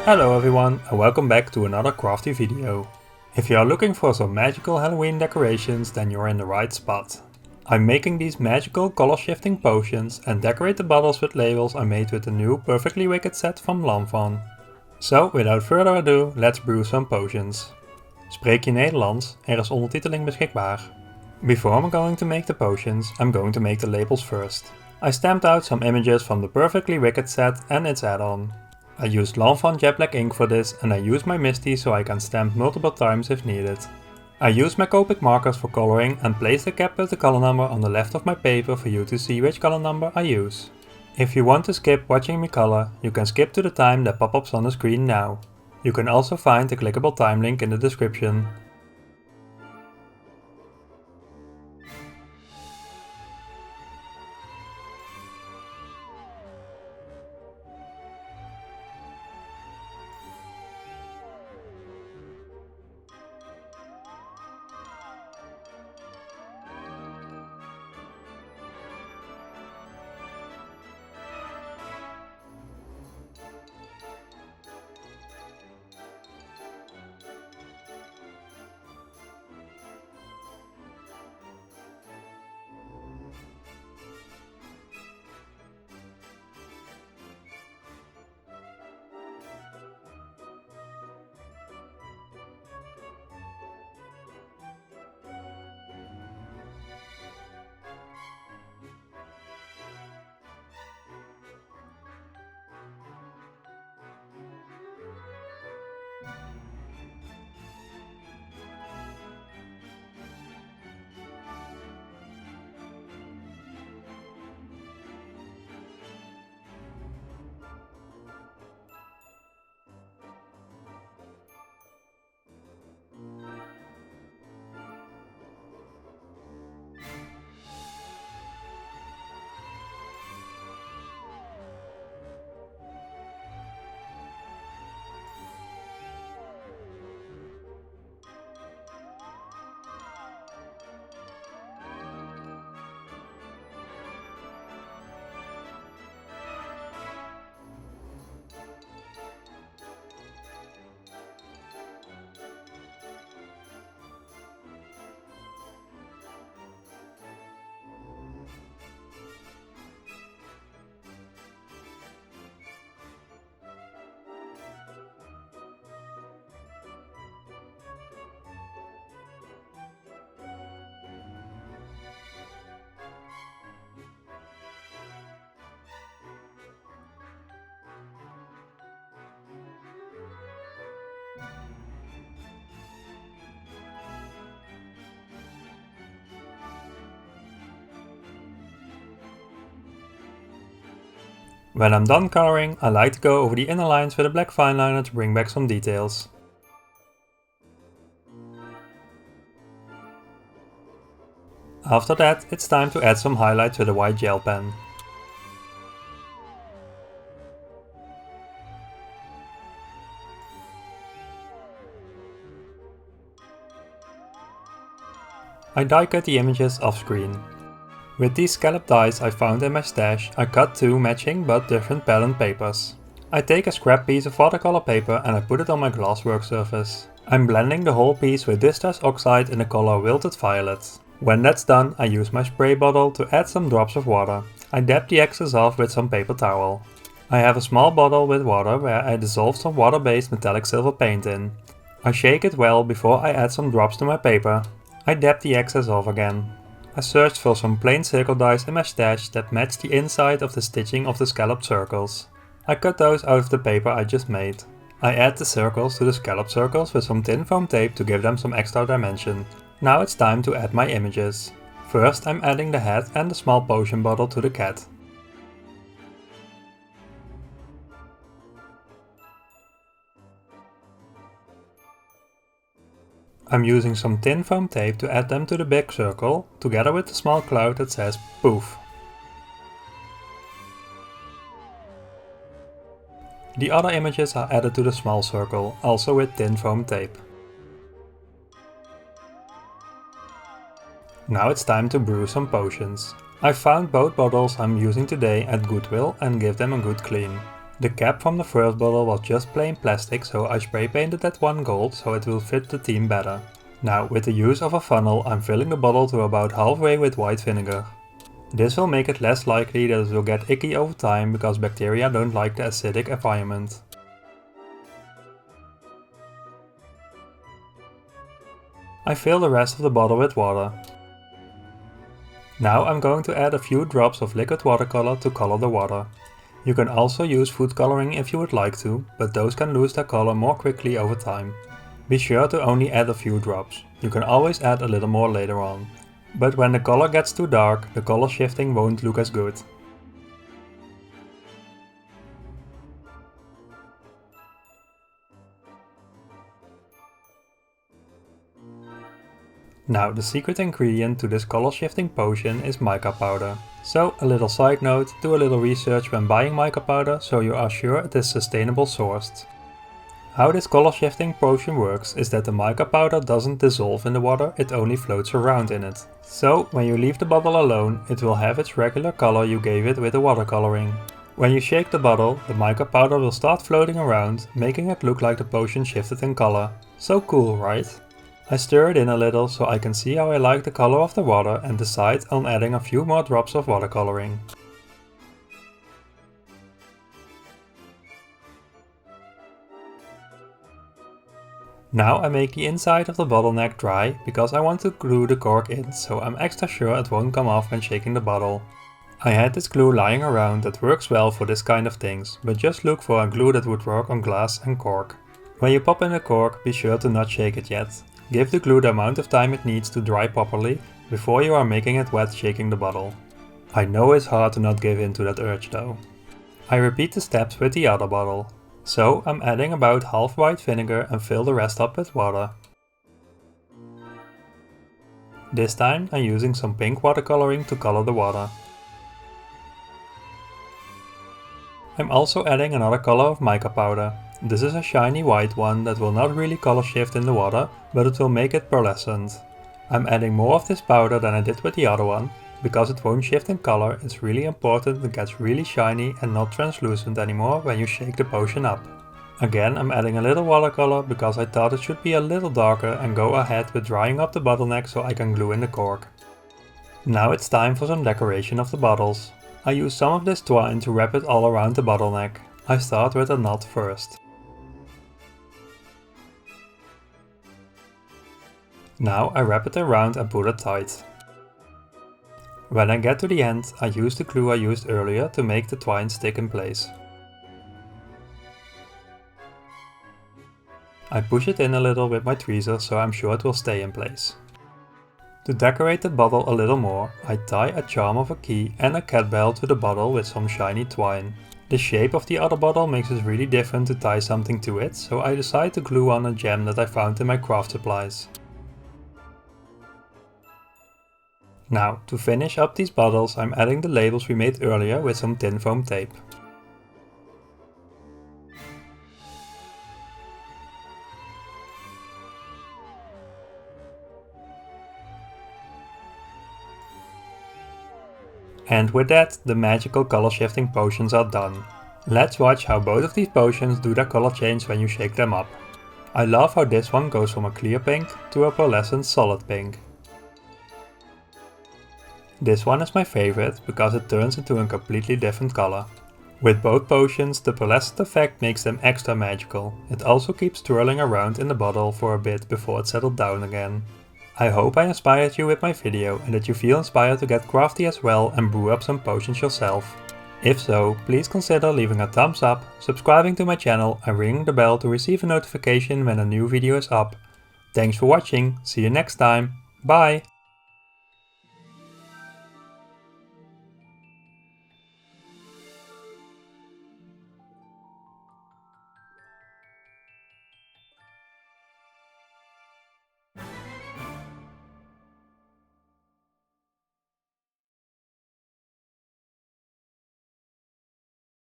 Hello everyone and welcome back to another crafty video. If you are looking for some magical Halloween decorations, then you're in the right spot. I'm making these magical color shifting potions and decorate the bottles with labels I made with the new Purrfectly Wicked set from Lawn Fawn. So without further ado, let's brew some potions. Spreek je Nederlands? Er is ondertiteling beschikbaar. Before I'm going to make the potions, I'm going to make the labels first. I stamped out some images from the Purrfectly Wicked set and its add-on. I used Lawn Fawn jet black ink for this and I used my Misty so I can stamp multiple times if needed. I used my Copic markers for coloring and placed the cap with the color number on the left of my paper for you to see which color number I use. If you want to skip watching me color, you can skip to the time that pop-ups on the screen now. You can also find the clickable time link in the description. When I'm done coloring, I like to go over the inner lines with a black fine liner to bring back some details. After that, it's time to add some highlights with a white gel pen. I die cut the images off screen. With these scallop dies I found in my stash, I cut two matching but different pattern papers. I take a scrap piece of watercolor paper and I put it on my glass work surface. I'm blending the whole piece with distress oxide in the color Wilted Violet. When that's done, I use my spray bottle to add some drops of water. I dab the excess off with some paper towel. I have a small bottle with water where I dissolve some water-based metallic silver paint in. I shake it well before I add some drops to my paper. I dab the excess off again. I searched for some plain circle dies in my stash that match the inside of the stitching of the scalloped circles. I cut those out of the paper I just made. I add the circles to the scalloped circles with some tin foam tape to give them some extra dimension. Now it's time to add my images. First I'm adding the head and the small potion bottle to the cat. I'm using some tin foam tape to add them to the big circle, together with the small cloud that says poof. The other images are added to the small circle, also with tin foam tape. Now it's time to brew some potions. I found both bottles I'm using today at Goodwill and give them a good clean. The cap from the first bottle was just plain plastic, so I spray painted that one gold so it will fit the theme better. Now, with the use of a funnel, I'm filling the bottle to about halfway with white vinegar. This will make it less likely that it will get icky over time because bacteria don't like the acidic environment. I fill the rest of the bottle with water. Now I'm going to add a few drops of liquid watercolor to color the water. You can also use food coloring if you would like to, but those can lose their color more quickly over time. Be sure to only add a few drops. You can always add a little more later on. But when the color gets too dark, the color shifting won't look as good. Now, the secret ingredient to this color shifting potion is mica powder. So, a little side note, do a little research when buying mica powder so you are sure it is sustainable sourced. How this color shifting potion works is that the mica powder doesn't dissolve in the water, it only floats around in it. So, when you leave the bottle alone, it will have its regular color you gave it with the watercoloring. When you shake the bottle, the mica powder will start floating around, making it look like the potion shifted in color. So cool, right? I stir it in a little so I can see how I like the color of the water and decide on adding a few more drops of watercoloring. Now I make the inside of the bottleneck dry because I want to glue the cork in, so I'm extra sure it won't come off when shaking the bottle. I had this glue lying around that works well for this kind of things, but just look for a glue that would work on glass and cork. When you pop in the cork, be sure to not shake it yet. Give the glue the amount of time it needs to dry properly before you are making it wet shaking the bottle. I know it's hard to not give in to that urge though. I repeat the steps with the other bottle. So I'm adding about half white vinegar and fill the rest up with water. This time I'm using some pink watercoloring to color the water. I'm also adding another color of mica powder. This is a shiny white one that will not really color shift in the water, but it will make it pearlescent. I'm adding more of this powder than I did with the other one. Because it won't shift in color, it's really important it gets really shiny and not translucent anymore when you shake the potion up. Again, I'm adding a little watercolor because I thought it should be a little darker and go ahead with drying up the bottleneck so I can glue in the cork. Now it's time for some decoration of the bottles. I use some of this twine to wrap it all around the bottleneck. I start with a knot first. Now I wrap it around and pull it tight. When I get to the end, I use the glue I used earlier to make the twine stick in place. I push it in a little with my tweezers so I'm sure it will stay in place. To decorate the bottle a little more, I tie a charm of a key and a cat bell to the bottle with some shiny twine. The shape of the other bottle makes it really different to tie something to it, so I decide to glue on a gem that I found in my craft supplies. Now, to finish up these bottles, I'm adding the labels we made earlier with some tin foam tape. And with that, the magical color shifting potions are done. Let's watch how both of these potions do their color change when you shake them up. I love how this one goes from a clear pink to a pearlescent solid pink. This one is my favorite because it turns into a completely different color. With both potions, the pearlescent effect makes them extra magical. It also keeps twirling around in the bottle for a bit before it settled down again. I hope I inspired you with my video and that you feel inspired to get crafty as well and brew up some potions yourself. If so, please consider leaving a thumbs up, subscribing to my channel and ringing the bell to receive a notification when a new video is up. Thanks for watching, see you next time, bye!